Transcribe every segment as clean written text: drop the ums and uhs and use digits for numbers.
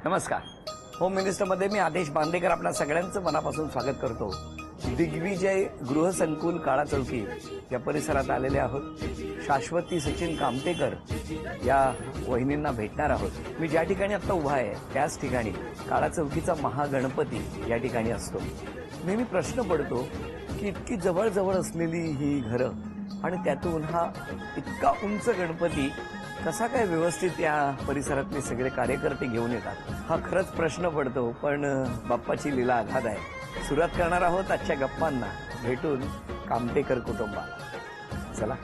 नमस्कार. होम मिनिस्टरमध्ये मी आदेश बांदेकर आपल्या सगळ्यांचं मनापासून स्वागत करतो. दिग्विजय गृहसंकुल काळा चौकी या परिसरात आलेले आहोत. शाश्वती सचिन कामतेकर या वहिनींना भेटणार आहोत. मी ज्या ठिकाणी आता उभा आहे त्याच ठिकाणी काळा चौकीचा महागणपती या ठिकाणी असतो. नेहमी प्रश्न पडतो की इतकी जवळ असलेली ही घरं आणि त्यातून हा इतका उंच गणपती कसा काय व्यवस्थित या परिसरातले सगळे कार्यकर्ते घेऊन येतात, हा खरंच प्रश्न पडतो. पण बाप्पाची लीला अगाध आहे. सुरुवात करणार आहोत आजच्या गप्पांना भेटून कामतेकर कुटुंबाला. चला.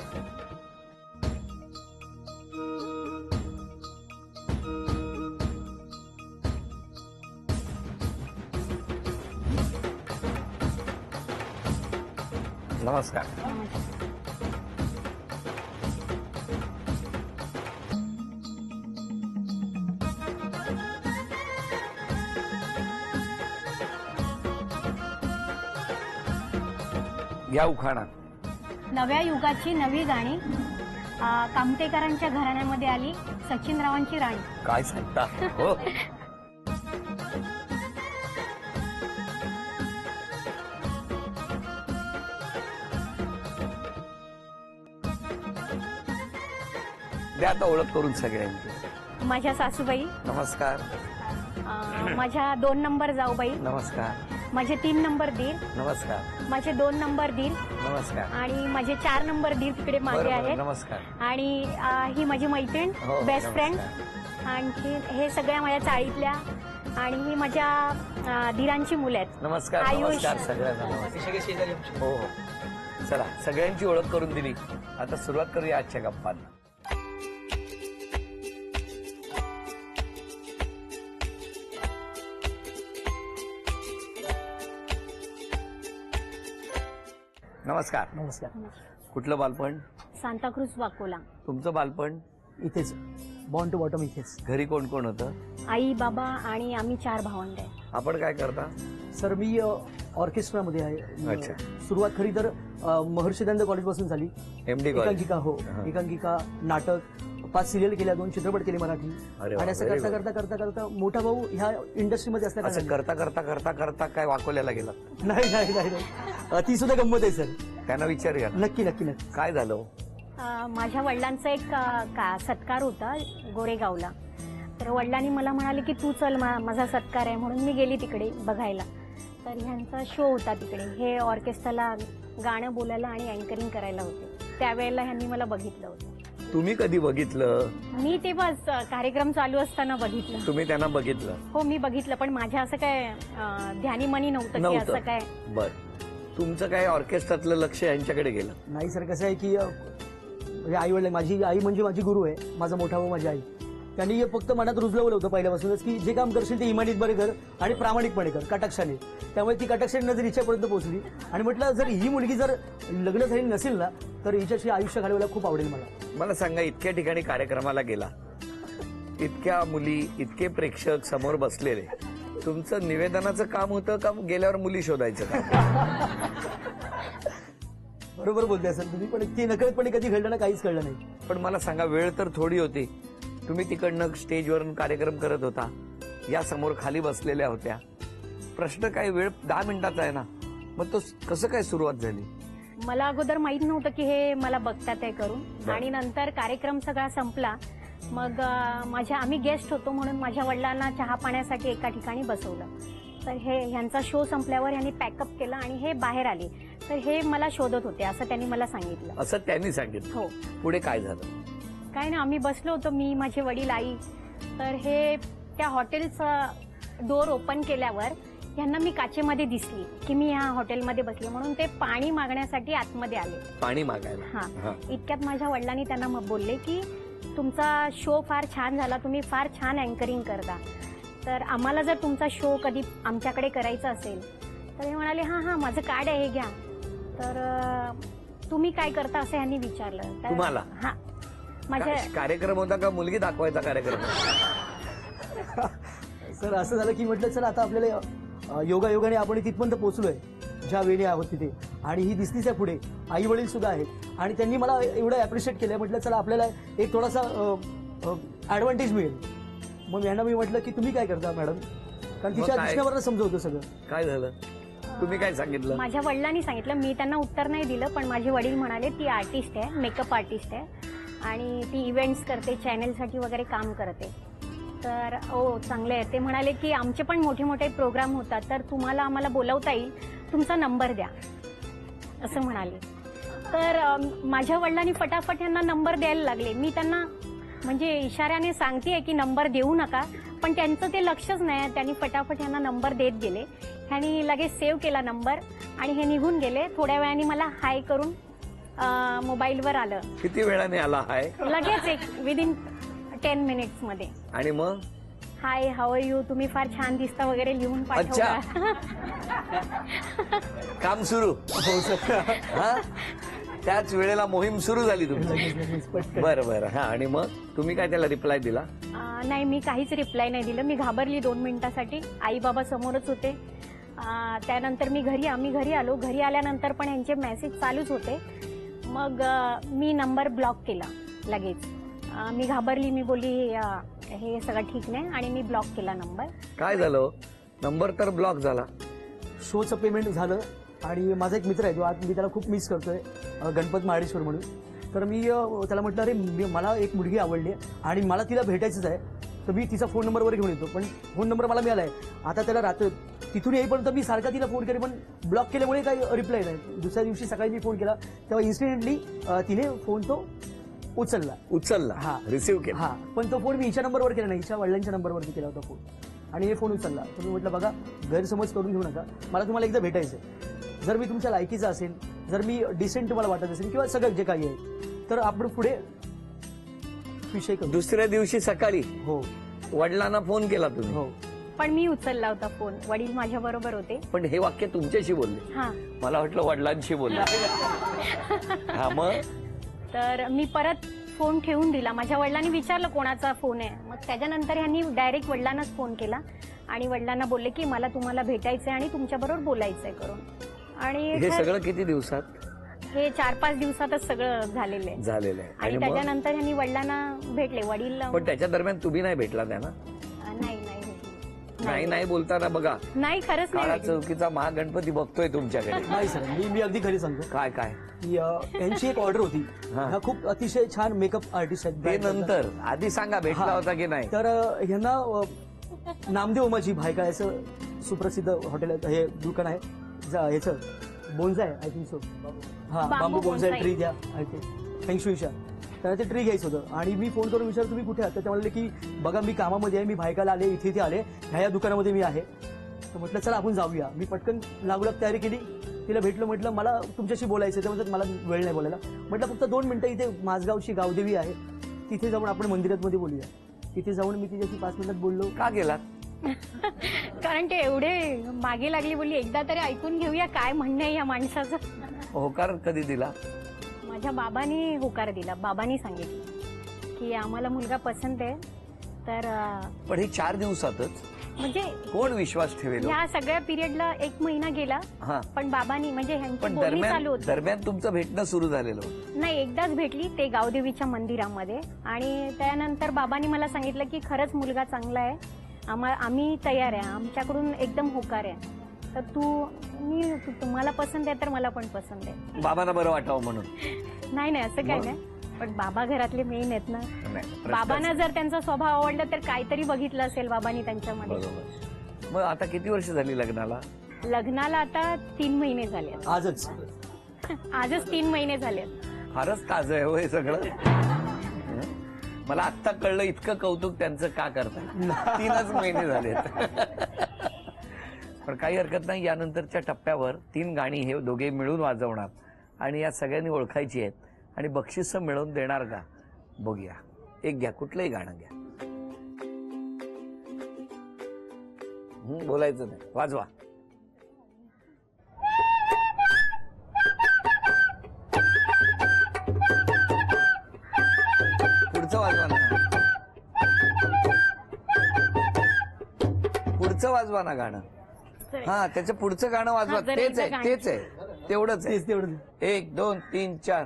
नमस्कार. या उखाणा. नव्या युगाची नवी गाणी, कामतेकरांच्या घराण्यामध्ये आली सचिनरावांची राणी. काय सांगता हो. द्या आता ओळख करून सगळ्यांची. माझ्या सासूबाई नमस्कार. माझ्या 2 नंबर जाऊबाई नमस्कार. माझे 3 नंबर दीर नमस्कार. माझे 2 नंबर दीर नमस्कार. आणि माझे 4 नंबर दीर तिकडे मागे आहेत. नमस्कार. आणि ही माझी मैत्रीण, बेस्ट फ्रेंड. आणखी हे सगळ्या माझ्या चाळीतल्या आणि ही माझ्या धीरांची मुलं आहेत. नमस्कार. आयुष. नमस्कार सगळ्यांना. नमस्कार. हो हो. चला, सगळ्यांची ओळख करून दिली. आता सुरुवात करूया आजच्या गप्पांना. नमस्कार. नमस्कार. कुठलं बालपण? सांताक्रूज वाकोला. तुमचं बालपण? इथेच बॉर्न टू बॉटम इथेच. घरी कोण कोण होतं? आई, बाबा आणि आम्ही 4 भावंड आहे. आपण काय करता? सर मी ऑर्केस्ट्रामध्ये आहे. अच्छा. सुरुवात खरी तर महर्षी दंड कॉलेजपासून झाली. MD college. एकांकिका. हो, एकांकिका, नाटक, 5 सिरियल केल्या, 2 चित्रपट केले मराठी. आणि असं करता करता करता करता मोठा भाऊ ह्या इंडस्ट्रीमध्ये असं असल्या करता करता करता करता काय वाकोल्याला गेला? नाही नाही नाही, ती सुद्धा गंमत आहे सर. त्यांना विचारूया. नक्की नक्की नक्की. काय झालं? माझ्या वडिलांचा एक सत्कार होता गोरेगावला. तर वडिलांनी मला म्हणाले की तू चल, माझा सत्कार आहे. म्हणून मी गेली तिकडे बघायला. तर ह्यांचा शो होता तिकडे. हे ऑर्केस्ट्राला गाणं बोलायला आणि अँकरिंग करायला होते. त्यावेळेला ह्यांनी मला बघितलं होतं. तुम्ही कधी बघितलं? मी तेव्हा कार्यक्रम चालू असताना बघितलं. तुम्ही त्यांना बघितलं? हो, मी बघितलं. पण माझ्या असं काय ध्यानी मनी नव्हतं की असं काय. बर. तुमचं काय ऑर्केस्ट्रातलं लक्ष यांच्याकडे गेलं? नाही सर, कसं आहे की आई वडील, माझी आई म्हणजे माझी गुरु आहे. माझा मोठा भाऊ माझी आई. त्यांनी फक्त मनात रुजलवलं होतं पहिल्यापासूनच की जे काम करशील ते इमानीत बरे कर आणि प्रामाणिकपणे कर, कटाक्षाने. त्यामुळे ती कटाक्षाने नजर हिच्यापर्यंत पोहोचली. आणि म्हटलं जर ही मुलगी जर लग्न झाली नसेल ना तर हिच्याशी आयुष्य घालवायला खूप आवडेल मला. मला सांगा, इतक्या ठिकाणी कार्यक्रमाला गेला, इतक्या मुली, इतके प्रेक्षक समोर बसलेले, तुमचं निवेदनाचं काम होतं का गेल्यावर मुली शोधायचं का? बरोबर बोलताय सर तुम्ही. पण ते नकळतपणे कधी घडलं ना, काहीच कळलं नाही. पण मला सांगा, वेळ तर थोडी होती. तुम्ही तिकडनं स्टेजवरून कार्यक्रम करत होता, या समोर खाली बसलेल्या होत्या. प्रश्न काय, वेळ 10 मिनिटाचा आहे ना, मग तो कसं काय सुरुवात झाली? मला अगोदर माहित नव्हतं की हे मला बघतात आहे करून. आणि नंतर कार्यक्रम सगळा संपला. मग आम्ही गेस्ट होतो म्हणून माझ्या वडिलांना चहा पाण्यासाठी एका ठिकाणी बसवलं. तर ह्यांचा शो संपल्यावर ह्यांनी पॅकअप केलं आणि हे बाहेर आले. तर हे मला शोधत होते असं त्यांनी मला सांगितलं. असं त्यांनी सांगितलं? हो. पुढे काय झालं? काय ना, आम्ही बसलो होतो, मी, माझे वडील, आई. तर हे त्या हॉटेलचा डोर ओपन केल्यावर ह्यांना मी काचेमध्ये दिसली की मी ह्या हॉटेलमध्ये बसली. म्हणून ते पाणी मागण्यासाठी आतमध्ये आले. पाणी मागायला? हा. इतक्यात माझ्या वडिलांनी त्यांना बोलले की तुमचा शो फार छान झाला, तुम्ही फार छान अँकरिंग करता. तर आम्हाला जर तुमचा शो कधी आमच्याकडे करायचा असेल तर हे म्हणाले हां माझं कार्ड आहे, हे घ्या. तर तुम्ही काय करता असं ह्यांनी विचारलं. तुम्हाला? हां. माझ्या कार्यक्रम होता का मुलगी दाखवायचा कार्यक्रम? सर असं झालं की म्हटलं चला आता आपल्याला योगायोगाने आपण तिथपर्यंत पोहोचलोय ज्या वेळी आहोत तिथे. आणि ही दिसतीच आहे पुढे. आई वडील सुद्धा आहेत आणि त्यांनी मला एवढं ॲप्रिशिएट केलं. म्हटलं चला आपल्याला एक थोडासा ॲडव्हान्टेज मिळेल. मग यांना मी म्हटलं की तुम्ही काय करता मॅडम, कारण मग तिच्या काय? दिसण्यावरनं समजवतं सगळं. काय झालं, तुम्ही काय सांगितलं? माझ्या वडिलांनी सांगितलं, मी त्यांना उत्तर नाही दिलं, पण माझे वडील म्हणाले ती आर्टिस्ट आहे, मेकअप आर्टिस्ट आहे आणि ती इव्हेंट्स करते, चॅनलसाठी वगैरे काम करते. तर ओ चांगलं आहे. ते म्हणाले की आमचे पण मोठे मोठे प्रोग्राम होतात, तर तुम्हाला आम्हाला बोलवता येईल, तुमचा नंबर द्या, असं म्हणाले. तर माझ्या वडिलांनी फटाफट यांना नंबर द्यायला लागले. मी त्यांना म्हणजे इशाऱ्याने सांगतेय की नंबर देऊ नका, पण त्यांचं ते लक्षच नाही. त्यांनी फटाफट यांना नंबर देत गेले. ह्यांनी लगेच सेव्ह केला नंबर आणि हे निघून गेले. थोड्या वेळाने मला हाय करून मोबाईलवर आलं. किती वेळाने आला हाय? लगेच एक विदिन 10 मिनिट्समध्ये. आणि मग हाय, हाऊ आर यू, तुम्ही फार छान दिसता वगैरे लिहून पाठवलं. काम सुरू. हो सर. हा, त्याच वेळेला मोहीम सुरू झाली तुमची. लगेच पटकन. बरं बरं. हा, आणि मग तुम्ही काय त्याला रिप्लाय दिला? नाही, मी काहीच रिप्लाय नाही दिलं. मी घाबरली 2 मिनिटासाठी. आई बाबा समोरच होते. त्यानंतर आम्ही घरी आलो. घरी आल्यानंतर पण यांचे मेसेज चालूच होते. मग मी नंबर ब्लॉक केला लगेच. मी घाबरली. मी बोलली हे सगळं ठीक नाही आणि मी ब्लॉक केला नंबर. काय झालं? नंबर तर ब्लॉक झाला. शोचं पेमेंट झालं आणि माझा एक मित्र आहे, जो आज मी त्याला खूप मिस करतोय, गणपत महाडेश्वर म्हणून. तर मी त्याला म्हटलं, अरे मला एक मुलगी आवडली आणि मला तिला भेटायचंच आहे, तर मी तिचा फोन नंबर वगैरे घेऊन येतो. पण फोन नंबर मला मिळाला आहे. आता त्याला रात्र तिथून येईपर्यंत मी सारखा तिला फोन केले, पण ब्लॉक केल्यामुळे काही रिप्लाय नाही. दुसऱ्या दिवशी सकाळी मी फोन केला तेव्हा इन्स्टंटली तिने फोन तो उचलला. हा, रिसिव्ह केला. हा, पण तो फोन मी हिच्या नंबरवर केला नाही, हिच्या वडिलांच्या नंबरवरती केला होता फोन आणि हे फोन उचलला. तर मी म्हटलं, बघा गैरसमज करून घेऊ नका, मला तुम्हाला एकदा भेटायचं आहे. जर मी तुमच्या लायकीचा असेल, जर मी डिसेंट तुम्हाला वाटत असेल किंवा सगळं जे काही आहे, तर आपण पुढे विषय करू. दुसऱ्या दिवशी सकाळी हो वडिलांना फोन केला तुम्ही? हो. पण मी उचलला होता फोन. वडील माझ्या बरोबर होते. पण हे वाक्य तुमच्याशी बोलले? हा. मला वाटलं वडिलांशी बोलले. हा, मग? तर मी परत फोन ठेवून दिला. माझ्या वडिलांनी विचारलं कोणाचा फोन आहे. मग त्याच्यानंतर ह्यांनी डायरेक्ट वडिलांनाच फोन केला आणि वडिलांना बोलले की मला तुम्हाला भेटायचंय आणि तुमच्याबरोबर बोलायचंय करून. आणि हे सगळं किती दिवसात? हे 4-5 दिवसातच सगळं झालेलं आहे. झालेलं आहे. आणि मग? त्याच्यानंतर ह्यांनी वडिलांना भेटले. वडील पण त्याच्या दरम्यान तुम्ही नाही भेटला त्यांना? नाही भेटले. नाही बोलताना बघा, नाही, खरंच नाही काळा भेटले. चौकीचा महागणपती बघतोय तुमच्याकडे. नाही सर, मी अगदी खरी सांगतो काय की यांची एक ऑर्डर होती. हा. ह्या खूप अतिशय छान मेकअप आर्टिस्ट आहेत. ते नंतर आधी सांगा, भेटला हा. होता की नाही? तर ह्यांना नामदेव उमाजी भायका याचं सुप्रसिद्ध हॉटेल आहे, हे दुकान आहे ह्याचं बोन्साय, आय थिंक सो. हा, बांबू बोन्साय ट्री द्या, आय थिंक फेंगशुईच्या. त्यांना ते ट्री घ्यायचं होतं आणि मी फोन करून विचारलं, तुम्ही कुठे आहात? तर ते म्हणले की बघा मी कामामध्ये आहे, मी भायकाला आले, इथे आले, ह्या दुकानामध्ये मी आहे. तर म्हटलं चला आपण जाऊया. मी पटकन लागोलाग तयारी केली, तिला भेटलं. म्हटलं मला तुमच्याशी बोलायचं, त्यामुळे मला वेळ नाही बोलायला. म्हटलं फक्त 2 मिनिटं, इथे माझगावची गावदेवी आहे, तिथे जाऊन आपण मंदिरात बोलूया. तिथे जाऊन मी तिच्याशी 5 मिनिटात बोललो. का गेलात? कारण ते एवढे मागे लागले. बोलली एकदा तरी ऐकून घेऊया काय म्हणणं आहे या माणसाचं. होकार कधी दिला? माझ्या बाबांनी होकार दिला. बाबांनी सांगितलं की आम्हाला मुलगा पसंत आहे. तर पण हे 4 दिवसातच? म्हणजे कोण विश्वास ठेवेल? ह्या सगळ्या पिरियडला 1 महिना गेला. हा. पण बाबांनी म्हणजे ह्यांची पण बोलणी चालू होती. दरम्यान तुमचं भेटणं सुरू झालेलं होतं? नाही, एकदाच भेटली, ते गावदेवीच्या मंदिरामध्ये. आणि त्यानंतर बाबांनी मला सांगितलं की खरंच मुलगा चांगला आहे, आम्ही तयार आहे, आमच्याकडून एकदम होकार आहे. तर तुम्हाला पसंत आहे तर मला पण पसंत आहे. बाबांना बरं वाटावं म्हणून? नाही, असं काही नाही. पण बाबा घरातले मेन आहेत ना. नाही, बाबांना जर त्यांचा स्वभाव आवडला तर काहीतरी बघितलं असेल बाबांनी त्यांच्यामध्ये. बरोबर. मग आता किती वर्ष झाली लग्नाला? लग्नाला आता 3 महिने झाले. आजच 3 महिने झाले. फारच ताजं आहे हो हे सगळं. मला आत्ता कळलं इतकं कौतुक त्यांचं का करताय. 3च महिने झालेत. पण काही हरकत नाही. यानंतरच्या टप्प्यावर 3 गाणी हे दोघे मिळून वाजवणार आणि या सगळ्यांनी ओळखायची आहेत आणि बक्षिसं मिळवून देणार का बघूया. एक घ्या, कुठलंही गाणं घ्या. बोलायचं नाही, वाजवा. पुढचं वाजवा ना. पुढचं वाजवा ना गाणं. हा, त्याचं पुढचं गाणं वाजवा. जरा तेच एकदा आहे, तेच आहे, तेवढंच आहे. तेवढं 1 2 3 4.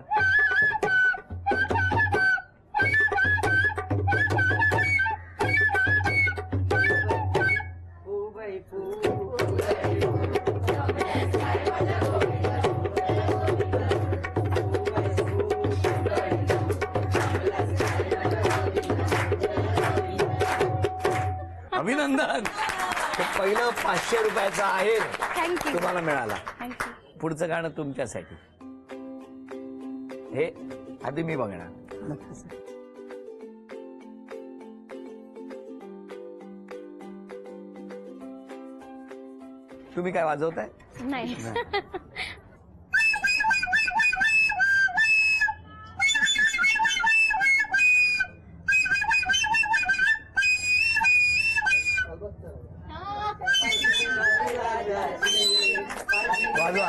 अभिनंदन. ते पहिलं 500 रुपयाचं आहे थँक्यू तुम्हाला मिळाला. थँक्यू. पुढचं गाणं तुमच्यासाठी. हे आधी मी बघणार. तुम्ही काय वाजवताय? नाही वाजवा.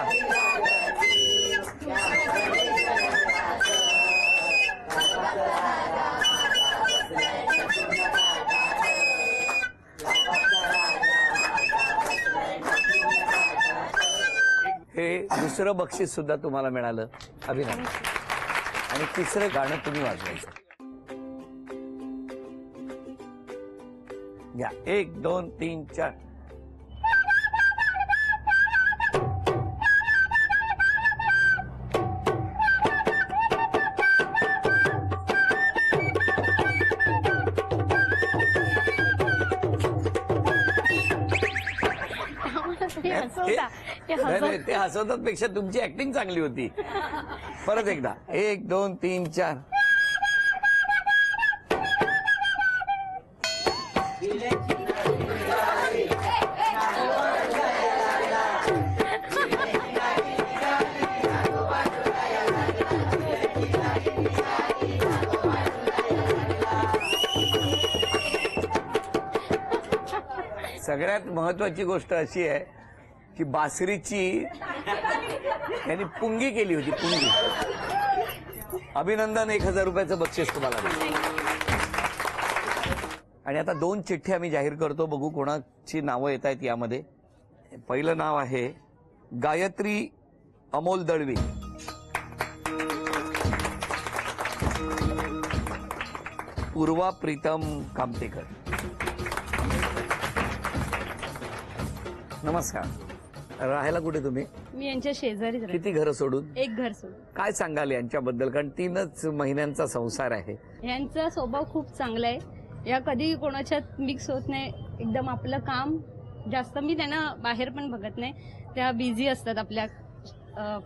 हे दुसरं बक्षीस सुद्धा तुम्हाला मिळालं. अभिनंदन. आणि तिसरं गाणं तुम्ही वाजवायचं. घ्या. 1 2 3 4. ते हसवतात पेक्षा तुमची ऍक्टिंग चांगली होती. परत एकदा. 1 2 3 4. सगळ्यात महत्वाची गोष्ट अशी आहे की बासरीची त्यांनी पुंगी केली होती. पुंगी. अभिनंदन. 1000 रुपयाचं बक्षीस तुम्हाला. आणि आता 2 चिठ्ठी आम्ही जाहीर करतो. बघू कोणाची नावं येत आहेत यामध्ये. पहिलं नाव आहे गायत्री अमोल दळवी. पूर्वा प्रीतम कामतेकर. नमस्कार. राहायला कुठे तुम्ही? मी यांच्या शेजारीच राहते. किती घरं सोडून? एक घर सोडून. काय सांगाल यांच्याबद्दल? कारण 3च महिन्यांचा संसार आहे. यांचा स्वभाव खूप चांगला आहे. या कधी कोणाच्यात मिक्स होत नाही. एकदम आपलं काम जास्त. मी त्यांना बाहेर पण बघत नाही. त्या बिझी असतात आपल्या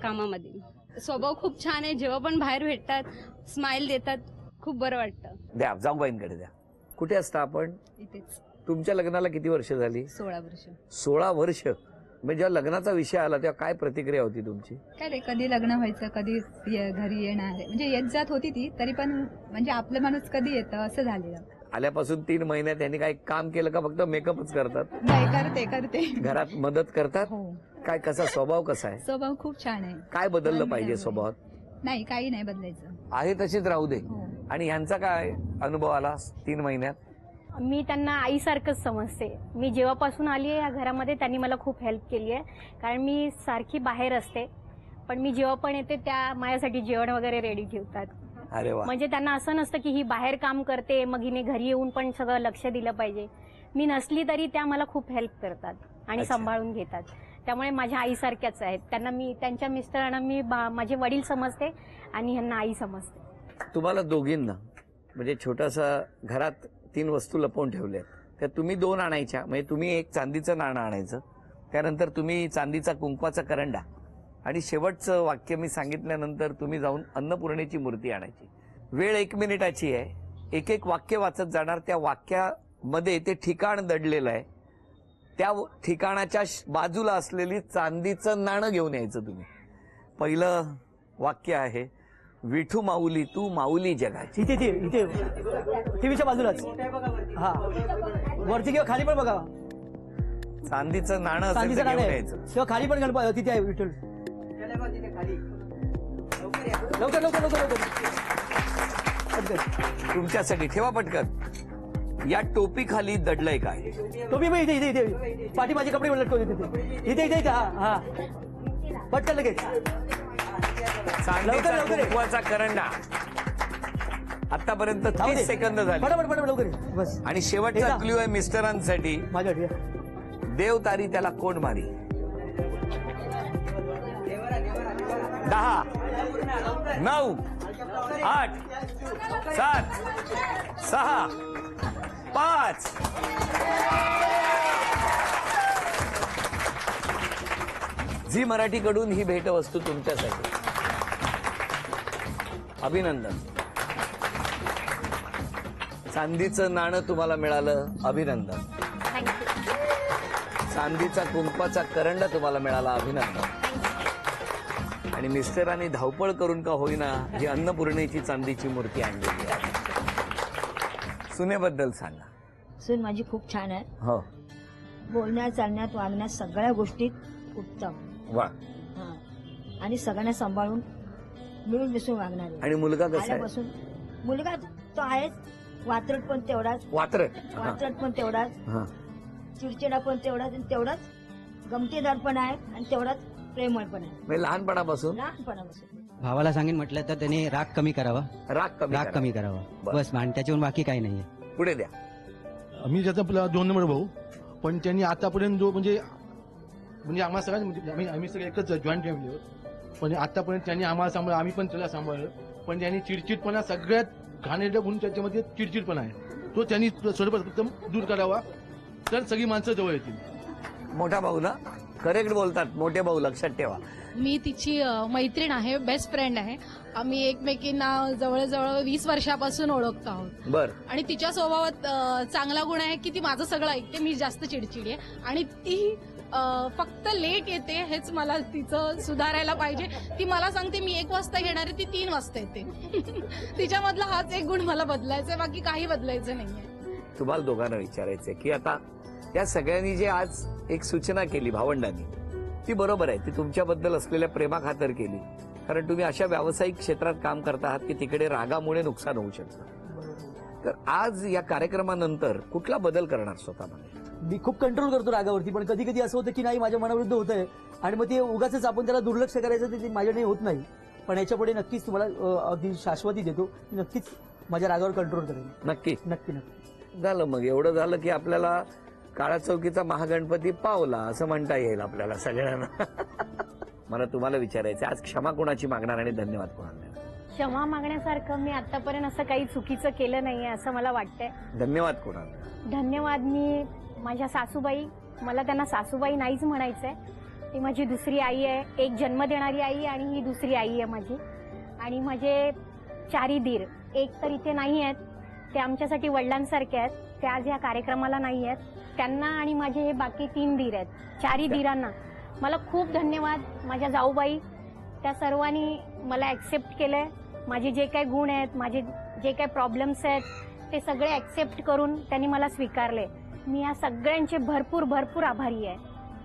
कामामध्ये. स्वभाव खूप छान आहे. जेव्हा पण बाहेर भेटतात स्माइल देतात. खूप बरं वाटतं. द्या जाऊबाईंकडे द्या. कुठे असता आपण? इथेच. तुमच्या लग्नाला किती वर्ष झाली? 16 वर्ष. 16 वर्ष. म्हणजे जेव्हा लग्नाचा विषय आला तेव्हा काय प्रतिक्रिया होती तुमची? काय रे, कधी लग्न व्हायचं, कधी घरी येणार आहे. म्हणजे येत जात होती ती, तरी पण म्हणजे आपलं माणूस कधी येतं असं झालेलं. आल्यापासून 3 महिन्यात त्यांनी काही काम केलं का फक्त मेकअपच करतात? नाही, करते. घरात मदत करतात? हो. काय कसा स्वभाव कसा आहे? स्वभाव खूप छान आहे. काय बदललं पाहिजे स्वभावात? नाही, काही नाही बदलायचं. आहे तशीच राहू दे. हो. आणि ह्यांचा काय अनुभव आला 3 महिन्यात? मी त्यांना आईसारखंच समजते. मी जेव्हापासून आली आहे या घरामध्ये त्यांनी मला खूप हेल्प केली आहे. कारण मी सारखी बाहेर असते, पण मी जेव्हा पण येते त्या माझ्यासाठी जेवण वगैरे रेडी ठेवतात. अरे वा. म्हणजे त्यांना असं नसतं की ही बाहेर काम करते मग हिने घरी येऊन पण सगळं लक्ष दिलं पाहिजे. मी नसली तरी त्या मला खूप हेल्प करतात आणि अच्छा. सांभाळून घेतात. त्यामुळे माझ्या आईसारख्याच आहेत. त्यांना मी त्यांच्या मिस्टरांना मी माझे वडील समजते आणि ह्यांना आई समजते. तुम्हाला दोघींना म्हणजे छोटासा घरात 3 वस्तू लपवून ठेवल्या. त्या तुम्ही 2 आणायच्या. म्हणजे तुम्ही एक चांदीचं नाणं आणायचं. त्यानंतर तुम्ही चांदीचा कुंकवाचा करंडा. आणि शेवटचं वाक्य मी सांगितल्यानंतर तुम्ही जाऊन अन्नपूर्णेची मूर्ती आणायची. वेळ 1 मिनिटाची आहे. एक वाक्य वाचत जाणार. त्या वाक्यामध्ये ते ठिकाण दडलेलं आहे. त्या ठिकाणाच्या बाजूला असलेली चांदीचं नाणं घेऊन यायचं तुम्ही. पहिलं वाक्य आहे विठू माऊली तू माऊली जगाची. इथे टीव्हीच्या बाजूलाच. हा, वरती किंवा खाली पण बघा. चांदीचं नाणं असेल चांदीचं तर नाणं घेऊन आहे यायचं. किंवा खाली पण गणपती तिथे आहे विठ्ठल. लवकर. पटकन. तुमच्यासाठी ठेवा पटकन. या टोपी खाली दडलंय काय? टोपी पण इथे पाठी माझे कपडे पण लटकवले इथे. हा पटकन लगेच. चांदीचा लवकर. कुंकवाचा करंडा. आतापर्यंत 30 सेकंद झाले. फटाफट लवकर बस. आणि शेवटचा क्ल्यू आहे मिस्टरांसाठी. माझ्या देव तारी त्याला कोण मारी. 10 9 8 7 6 5. झी मराठीकडून ही भेटवस्तू तुमच्यासाठी. अभिनंदन. चांदीचं नाणं तुम्हाला मिळालं. अभिनंदन. थँक्यू. चांदीचा कुंकवाचा करंडा तुम्हाला मिळाला. अभिनंदन. आणि मिस्टरांनी धावपळ करून का होईना ही अन्नपूर्णेची चांदीची मूर्ती आणलेली आहे. सुनेबद्दल सांगा. सून माझी खूप छान आहे. हो. बोलण्यात चालण्यात वागण्यात सगळ्या गोष्टीत उत्तम. वा. हा. आणि सगळ्यांना सांभाळून मिळून मिसळून वागणार आहे. आणि मुलगा कसा आहे? आल्यापासून मुलगा तो आहेच. वात्रट पण तेवढाच. वात्रट. वात्रट पण तेवढाच. हा. चिडचिडा पण तेवढाच आणि तेवढाच गमतीदार पण आहे आणि तेवढाच प्रेमळ पण आहे. म्हणजे लहानपणापासून लहानपणापासून. भावाला सांगेन म्हटलं तर त्याने राग कमी करावा. राग कमी करावा. बरं. बस आणि त्याच्यावर बाकी काही नाहीये. पुढे द्या. मी त्याचा आपला 2 नंबर भाऊ, पण त्यांनी आतापर्यंत जो म्हणजे आम्हाला सगळ्यांना म्हणजे आम्ही सगळे एकच जॉईंट फॅमिली, पण आतापर्यंत त्यांनी आम्हाला सांभाळलं, आम्ही पण त्याला सांभाळलं. पण त्यांनी चिडचिडपणा सगळ्यात घाणेरडा गुण त्याच्यामध्ये चिडचिडपणा आहे, तो त्यांनी सर्वप्रथम दूर करावा, तर सगळी माणसं जवळ येतील. मोठा भाऊ ना, करेक्ट बोलतात. मोठे भाऊ लक्षात ठेवा. मी तिची मैत्रीण आहे, बेस्ट फ्रेंड आहे. आम्ही एकमेकींना जवळजवळ 20 वर्षापासून ओळखतो आहोत. बर. आणि तिच्या स्वभावात चांगला गुण आहे की ती माझं सगळं ऐकते. मी जास्त चिडचिडी आहे आणि ती फक्त लेट येते, हेच मला तिचं सुधारायला पाहिजे. ती मला सांगते मी 1 वाजता येणार आहे, ती 3 वाजता येते. तिच्यामधला हाच एक गुण मला बदलायचा आहे, बाकी काही बदलायचं नाहीये. तुम्हाला दोघांना विचारायचंय की आता या सगळ्यांनी जे आज एक सूचना केली भावंडांनी, ती बरोबर आहे. ती तुमच्याबद्दल असलेल्या प्रेमाखातर केली, कारण तुम्ही अशा व्यावसायिक क्षेत्रात काम करता आहात की तिकडे रागामुळे नुकसान होऊ शकतं. तर आज या कार्यक्रमानंतर कुठला बदल करणार स्वतःमध्ये? मी खूप कंट्रोल करतो रागावरती, पण कधी कधी असं होतं की नाही माझ्या मनाविरुद्ध होत आहे आणि मग ते उगाच आपण त्याला दुर्लक्ष करायचं, ते माझ्याने होत नाही. पण याच्यापुढे नक्कीच तुम्हाला अगदी शाश्वती देतो, नक्कीच माझ्या रागावर कंट्रोल करेन. नक्की. नक्की नक्की. झालं मग एवढं झालं की आपल्याला काळा चौकीचा महागणपती पावला असं म्हणता येईल आपल्याला सगळ्यांना. मला तुम्हाला विचारायचं, आज क्षमा कोणाची मागणार आणि धन्यवाद कोणाला देणार? क्षमा मागण्यासारखं मी आतापर्यंत असं काही चुकीचं केलं नाहीये असं मला वाटतंय. धन्यवाद कोणाला? धन्यवाद मी माझ्या सासूबाई, मला त्यांना सासूबाई नाहीच म्हणायचंय. ती माझी दुसरी आई आहे, एक जन्म देणारी आई आणि ही दुसरी आई आहे माझी. आणि माझे 4 दीर, एक तर इथे नाही आहेत, ते आमच्यासाठी वडिलांसारखे आहेत. ते आज या कार्यक्रमाला नाही आहेत. त्यांना आणि माझे हे बाकी 3 दीर आहेत. 4 दीरांना मला खूप धन्यवाद. माझ्या जाऊबाई, त्या सर्वांनी मला ऍक्सेप्ट केलंय. माझे जे काही गुण आहेत, माझे जे काही प्रॉब्लेम्स आहेत, ते सगळे ऍक्सेप्ट करून त्यांनी मला स्वीकारले. मी या सगळ्यांचे भरपूर भरपूर आभारी आहे.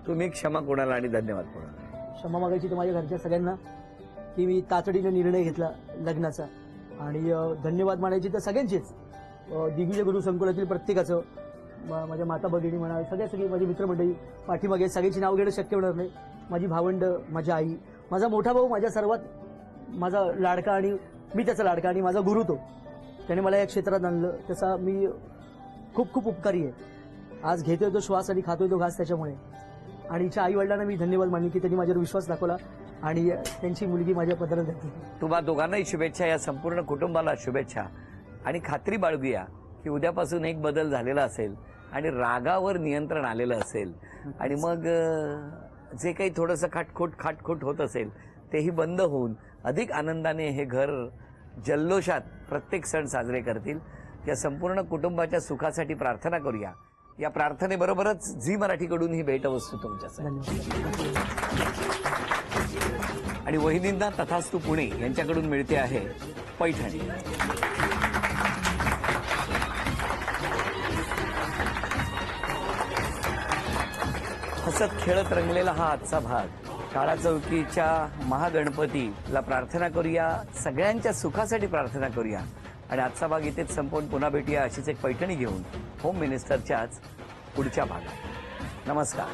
तुम्ही क्षमा कोणाला आणि धन्यवाद कोणाला? क्षमा मागायची तर माझ्या घरच्या सगळ्यांना की मी तातडीने निर्णय घेतला लग्नाचा, आणि धन्यवाद मानायची तर सगळ्यांचेच, दिग्विजय गुरु संकुलातील प्रत्येकाचं, माझ्या माता भगिनी म्हणा, सगळी माझी मित्रमंडळी पाठीमागे, सगळ्यांची नाव घेणं शक्य होणार नाही. माझी भावंड, माझी आई, माझा मोठा भाऊ, माझ्या सर्वात माझा लाडका आणि मी त्याचा लाडका, आणि माझा गुरु तो, त्याने मला या क्षेत्रात आणलं, त्याचा मी खूप खूप उपकारी आहे. आज घेतोय तो श्वास आणि खातोय तो घास त्याच्यामुळे. आणि हिच्या आई वडिलांना मी धन्यवाद मानले की त्यांनी माझ्यावर विश्वास दाखवला आणि त्यांची मुलगी माझ्या पदरात घातली. तुम्हा दोघांनाही शुभेच्छा, या संपूर्ण कुटुंबाला शुभेच्छा. आणि खात्री बाळगूया की उद्यापासून एक बदल झालेला असेल आणि रागावर नियंत्रण आलेलं असेल, आणि मग जे काही थोडंसं खाटखोट होत असेल तेही बंद होऊन अधिक आनंदाने हे घर जल्लोषात प्रत्येक सण साजरे करतील. या संपूर्ण कुटुंबाच्या सुखासाठी प्रार्थना करूया. या प्रार्थनेबरोबरच झी मराठीकडून ही भेटवस्तू तुमच्यासाठी. आणि वहिनींना तथास्तु पुणे यांच्याकडून मिळते आहे पैठणी. हसत खेळत रंगलेला हा आजचा भाग. काळा चौकीच्या महागणपतीला प्रार्थना करूया, सगळ्यांच्या सुखासाठी प्रार्थना करूया. आणि आजचा भाग इथेच संपवून पुन्हा भेटूया अशीच एक पैठणी घेऊन होम मिनिस्टरच्याच पुढच्या भागात. नमस्कार.